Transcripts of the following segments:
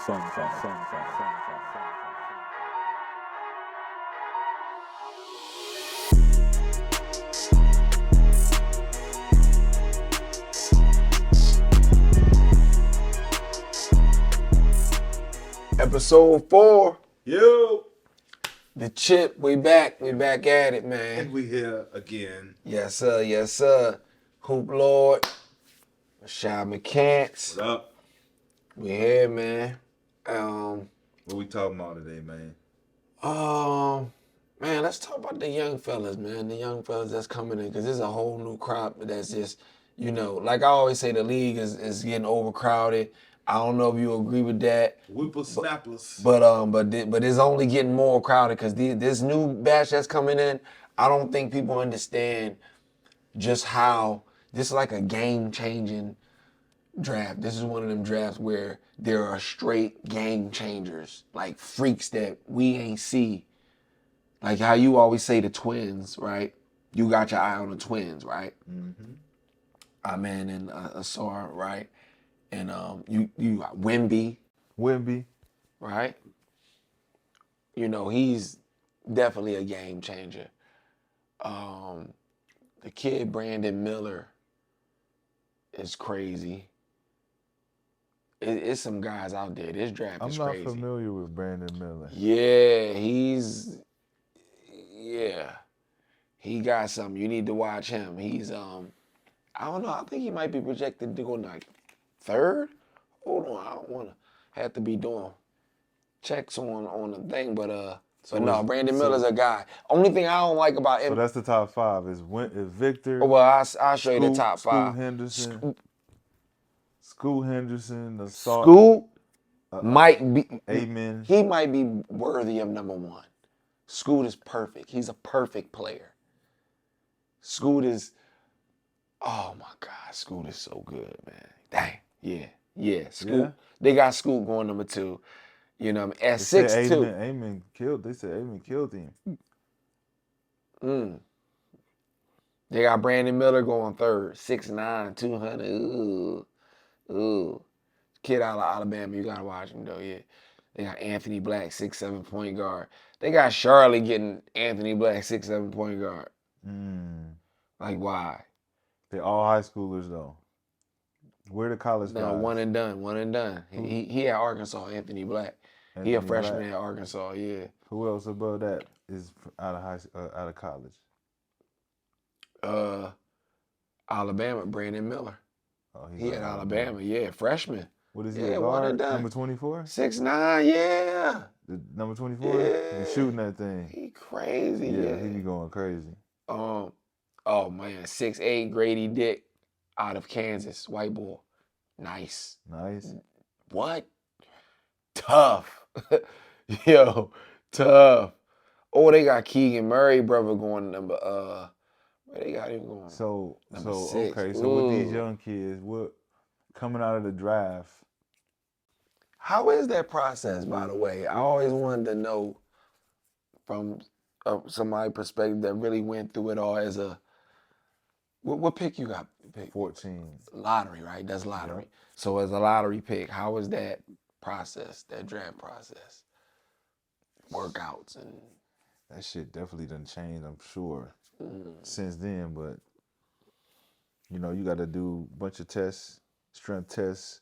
Episode 4. Yo. The chip, we back at it, man. And we here again. Yes, sir. Hoop Lord, Rashad McCants. What up? We here, man. What we talking about today, man? Man, let's talk about the young fellas, man. The young fellas that's coming in, because there's a whole new crop that's just, like I always say, the league is getting overcrowded. I don't know if you agree with that. Whippersnappers. But it's only getting more crowded because this new batch that's coming in, I don't think people understand just how this is like a game-changing draft. This is one of them drafts where there are straight game changers, like freaks that we ain't see. Like how you always say the Twins, right? You got your eye on the Twins, right? Mm-hmm. Amen and Asar, right? And you got Wemby, right? He's definitely a game changer. The kid Brandon Miller is crazy. It's some guys out there. This draft is crazy. I'm not familiar with Brandon Miller. Yeah, he got something. You need to watch him. He's I don't know. I think he might be projected to go like third. Hold on, I don't want to have to be doing checks on the thing, but no, Brandon Miller's a guy. Only thing I don't like about him. So that's the top five. Is Victor? Well, I'll show you the top five. Scoot Henderson, the Salt. Scoot might be. Amen. He might be worthy of number one. Scoot is perfect. He's a perfect player. Scoot is. Oh my God, Scoot is so good, man. Dang. Yeah. Scoot. Yeah. They got Scoot going number 2. At 6'2". They said Amen killed him. They got Brandon Miller going third, 6'9", 200. Ooh. Kid out of Alabama, you gotta watch him though. Yeah. They got Anthony Black, 6'7" point guard. They got Charlotte getting Anthony Black, 6'7" point guard. Like why? They're all high schoolers though. Where the college guys? No, one and done. He at Arkansas, Anthony Black. He a freshman at Arkansas, yeah. Who else above that is out of college? Alabama, Brandon Miller. Oh, he at Alabama, yeah, freshman. What is he? Yeah, guard? one and done. Number 24? 6'9", yeah. The number 24? Yeah. He's shooting that thing. He crazy, yeah. He be going crazy. Oh man, 6'8", Grady Dick out of Kansas, white boy. Nice. What? Tough. Yo, tough. Oh, they got Keegan Murray, brother, going number where they got him going? So 6. okay. So with these young kids, what coming out of the draft? How is that process, by the way? I always wanted to know from somebody's perspective that really went through it all as a. What pick you got? 14. Lottery, right? That's lottery. Yep. So as a lottery pick, how was that process, that draft process? Workouts and... That shit definitely done changed, I'm sure, since then. But, you got to do a bunch of tests, strength tests,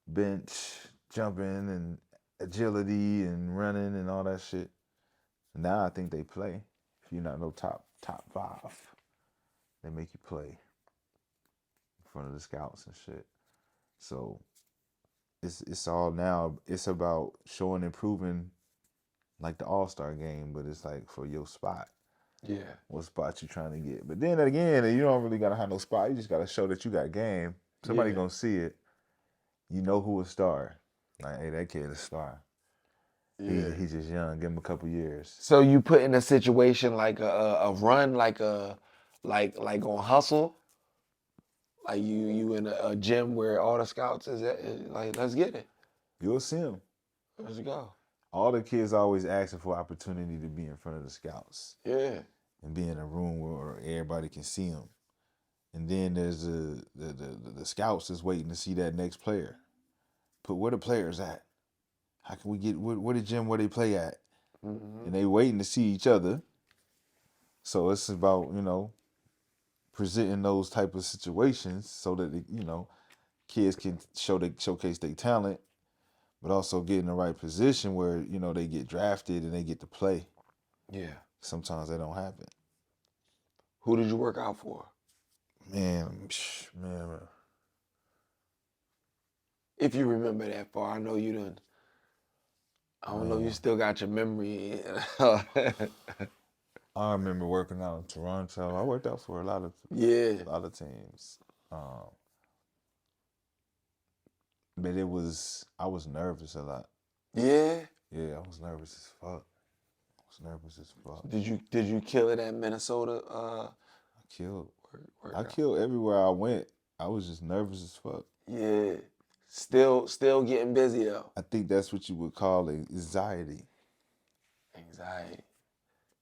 bench, jumping, and agility, and running, and all that shit. Now I think they play. If you're not no top 5, they make you play in front of the scouts and shit. So it's all now. It's about showing and proving, like the All-Star game, but it's like for your spot. Yeah. What spot you trying to get? But then again, you don't really gotta have no spot. You just gotta show that you got game. Somebody gonna see it. You know who a star. Like, hey, that kid a star. Yeah. He's just young. Give him a couple years. So you put in a situation like a run, like on Hustle, like you in a gym where all the scouts is at, like, let's get it. You'll see him. Let's go. All the kids always asking for opportunity to be in front of the scouts. Yeah. And be in a room where everybody can see them. And then there's the scouts that's waiting to see that next player. But where the players at? How can we get where the gym where they play at? Mm-hmm. And they waiting to see each other. So it's about, presenting those type of situations so that kids can showcase their talent, but also get in the right position where they get drafted and they get to play. Yeah. Sometimes that don't happen. Who did you work out for? Man. If you remember that far, I know you done. I don't know. You still got your memory. I remember working out in Toronto. I worked out for a lot of Yeah. teams. But I was nervous a lot. Yeah. Yeah, I was nervous as fuck. Did you kill it at Minnesota? I killed everywhere I went. I was just nervous as fuck. Yeah. Still getting busy though. I think that's what you would call anxiety. Anxiety.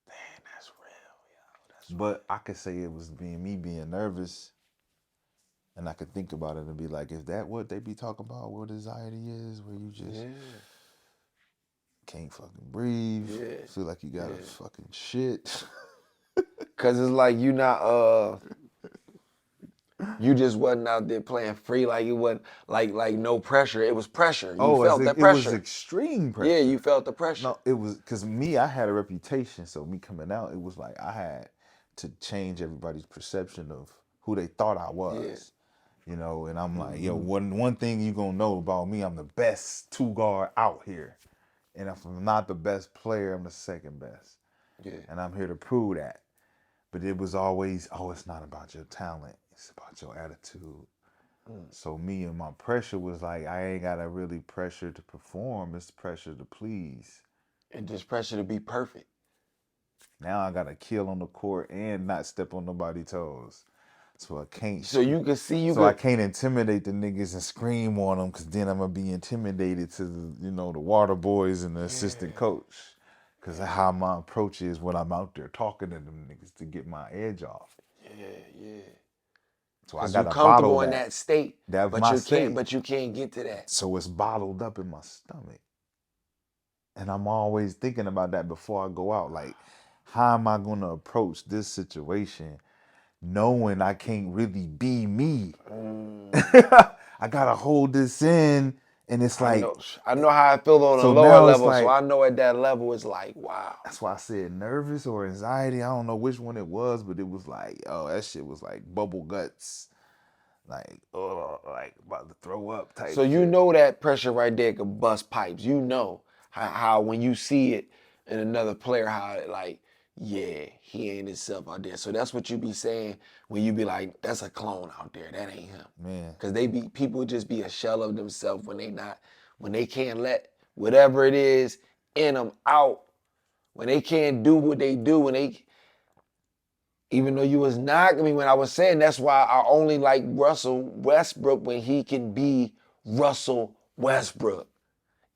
Damn, that's real, yo. But I could say it was me being nervous, and I could think about it and be like, is that what they be talking about? What anxiety is? Where you just can't fucking breathe, feel like you got a fucking shit. Cause it's like you not you just wasn't out there playing free, like it wasn't like no pressure. It was pressure. You felt that pressure. It was extreme pressure. Yeah, you felt the pressure. No, it was because I had a reputation, so me coming out, it was like I had to change everybody's perception of who they thought I was. And I'm like, yo, one thing you gonna know about me, I'm the best 2-guard out here. And if I'm not the best player, I'm the second best. Yeah. And I'm here to prove that. But it was always, it's not about your talent. It's about your attitude. So me and my pressure was like, I ain't got to really pressure to perform. It's pressure to please. And just pressure to be perfect. Now I got to kill on the court and not step on nobody's toes. So I can't. So you can see I can't intimidate the niggas and scream on them, because then I'm gonna be intimidated to the water boys and the assistant coach, because how my approach is when I'm out there talking to them niggas to get my edge off. Yeah. So I you're gotta comfortable bottle in that state, That's but my you state. can't. But you can't get to that. So it's bottled up in my stomach, and I'm always thinking about that before I go out. Like, how am I gonna approach this situation, knowing I can't really be me? I gotta hold this in, and it's like I know how I feel on a so lower now it's level, like, so I know at that level it's like, wow. that's why I said nervous or anxiety. I don't know which one it was, but it was like, that shit was like bubble guts, like about to throw up type. So you know that pressure right there could bust pipes. You know how when you see it in another player, how it like, yeah, he ain't himself out there. So that's what you be saying when you be like, that's a clone out there. That ain't him. Man. Because people just be a shell of themselves when they can't let whatever it is in them out, when they can't do what they do, even though you was knocking me when I was saying, that's why I only like Russell Westbrook when he can be Russell Westbrook.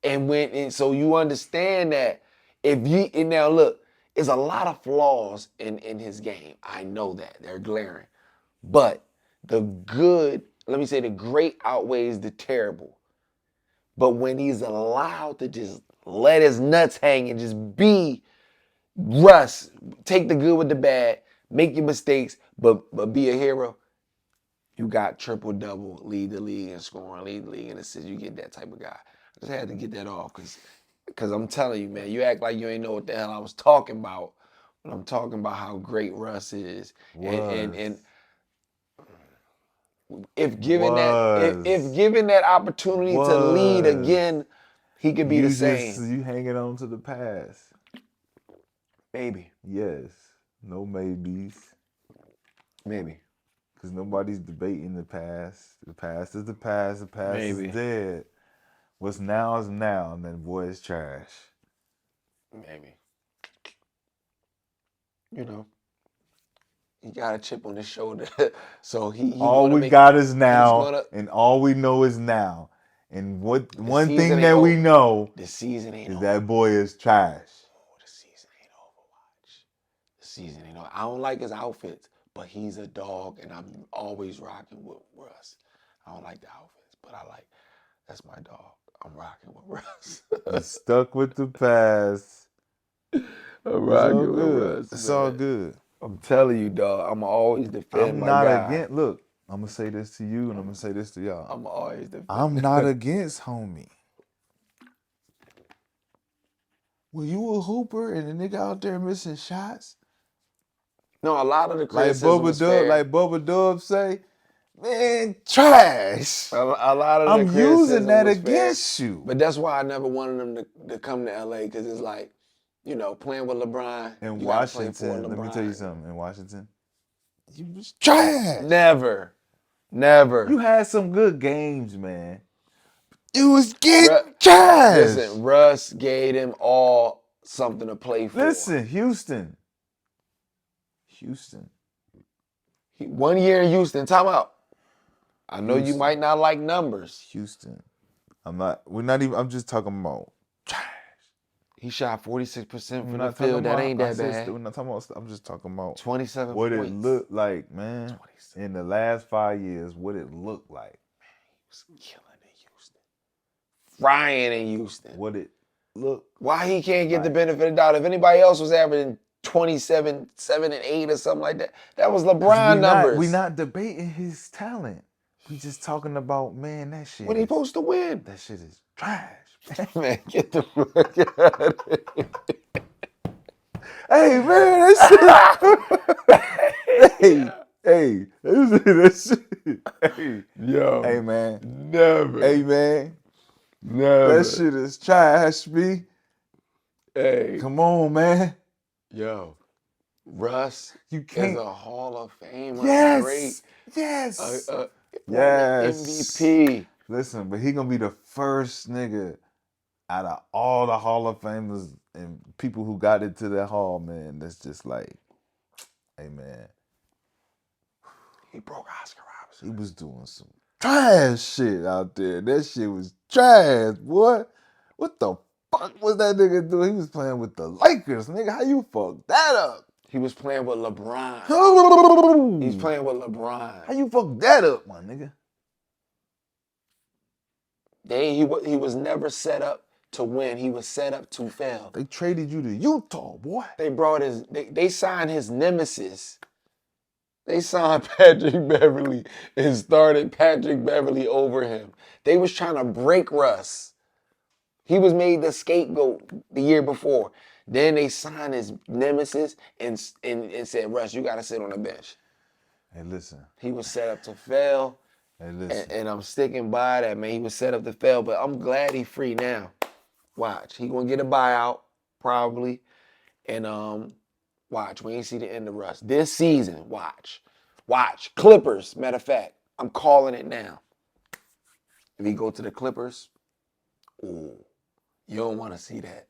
And so you understand that and now look, there's a lot of flaws in his game. I know that. They're glaring. But the great outweighs the terrible. But when he's allowed to just let his nuts hang and just be Russ, take the good with the bad, make your mistakes, but be a hero. You got triple-double, lead the league in scoring, lead the league in assists. You get that type of guy. I just had to get that off because I'm telling you, man, you act like you ain't know what the hell I was talking about when I'm talking about how great Russ is. And if given that opportunity to lead again, he could be the same. You hanging on to the past. Maybe. Yes. No maybes. Maybe. Because nobody's debating the past. The past is the past. The past is dead. What's now is now, and then boy is trash. Maybe. He got a chip on his shoulder. So all we got is now, and all we know is now. And one thing that we know the season ain't is over. that boy is trash. Oh, the season ain't over, watch. The season ain't over. I don't like his outfits, but he's a dog, and I'm always rocking with Russ. I don't like the outfits, but that's my dog. I'm rocking with Russ. You stuck with the past. I'm It's all rocking with good. Russ, It's man. all good. I'm telling you, dog. I'm always defend I'm my not guy. against. Look, I'm gonna say this to you, and I'm gonna say this to y'all. I'm always defend. I'm not against homie. When you a hooper and a nigga out there missing shots, No, a lot of the like criticism was fair. Bubba Dub say, man, trash. A lot of the I'm criticism using that was fair, against you. but that's why I never wanted him to come to LA, because it's like, you know, playing with LeBron. In you gotta play Washington, for let me LeBron. tell you something. In Washington, you was trash. Never. You had some good games, man. You was getting trash. Listen, Russ gave him all something to play for. Listen, Houston. 1 year in Houston, time out. I know you Houston. might not like numbers. Houston. I'm just talking about trash. He shot 46% We're from not the field. talking That about ain't that bad. assists. We're not talking about. I'm just talking about 27 what points. it looked like, man. 27. In the last 5 years, what it looked like. He was killing in Houston. Frying in Houston. What it looked. Why he can't get the like. benefit of the doubt? If anybody else was averaging 27, 7, and 8 or something like that, that was LeBron numbers. We're not debating his talent. We just talking about, man, that shit. What he supposed to win? That shit is trash. Man, get the fuck out of here. Hey, man, that shit. Hey, that shit. Hey, Yo. hey, man. Never. Hey, man. Never. That shit is trash, B. Hey. Come on, man. Yo. Russ You can't. is a Hall of Famer. Yes. Great. Yes. Yes. MVP. Listen, but he gonna be the first nigga out of all the Hall of Famers and people who got into that hall, man, that's just like, hey, man. He broke Oscar Robertson. He was doing some trash shit out there. That shit was trash, boy. What the fuck was that nigga doing? He was playing with the Lakers, nigga. How you fuck that up? He was playing with LeBron. He's playing with LeBron. How you fuck that up, my nigga? He was never set up to win. He was set up to fail. They traded you to Utah, boy. They signed his nemesis. They signed Patrick Beverly and started Patrick Beverly over him. They was trying to break Russ. He was made the scapegoat the year before. Then they signed his nemesis and said, Russ, you got to sit on the bench. Hey, listen. He was set up to fail. Hey, listen. And I'm sticking by that, man. He was set up to fail, but I'm glad he's free now. Watch. He going to get a buyout, probably. And watch. We ain't see the end of Russ. This season, watch. Clippers, matter of fact. I'm calling it now. If he go to the Clippers, ooh, you don't want to see that.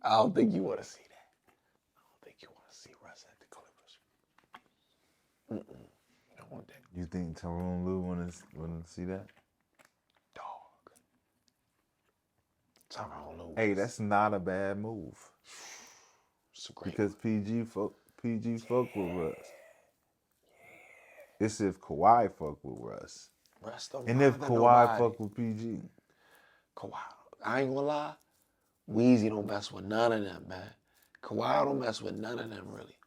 I don't think you want to see that. I don't think you want to see Russ at the Clippers. I don't want that. You think Tyronn Lue want to see that? Dog. Tyronn Lue. Hey, that's not a bad move. It's a great because PG fuck with Russ. It's if Kawhi fuck with Russ. Russ don't and if Kawhi fuck with PG. Kawhi, I ain't gonna lie. Weezy don't mess with none of them, man. Kawhi don't mess with none of them, really.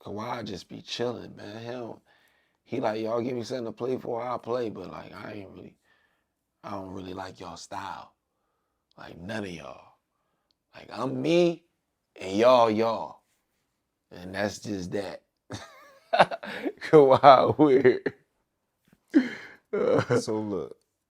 Kawhi just be chilling, man. He like, y'all give me something to play for, I'll play, but like, I don't really like y'all style. Like, none of y'all. Like, I'm me, and y'all. And that's just that. Kawhi weird. So look,